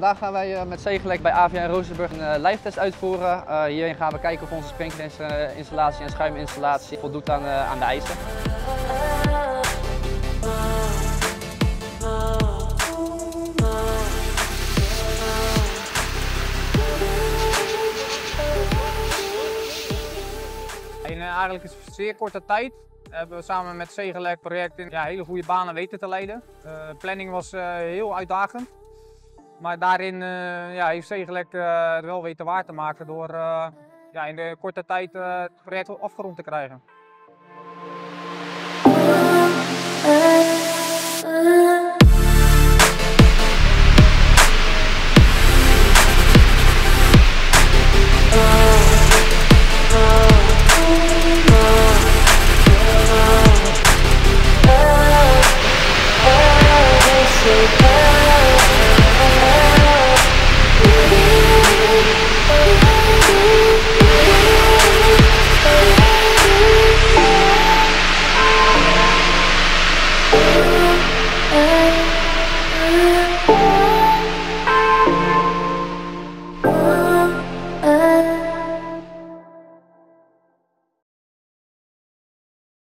Vandaag gaan wij met Cegelec bij AVR in Rozenburg een live test uitvoeren. Hierin gaan we kijken of onze sprinklerinstallatie en schuiminstallatie voldoet aan de eisen. In eigenlijk een zeer korte tijd hebben we samen met Cegelec projecten hele goede banen weten te leiden. De planning was heel uitdagend, maar daarin heeft Cegelec het wel weten waar te maken door in de korte tijd het project afgerond te krijgen.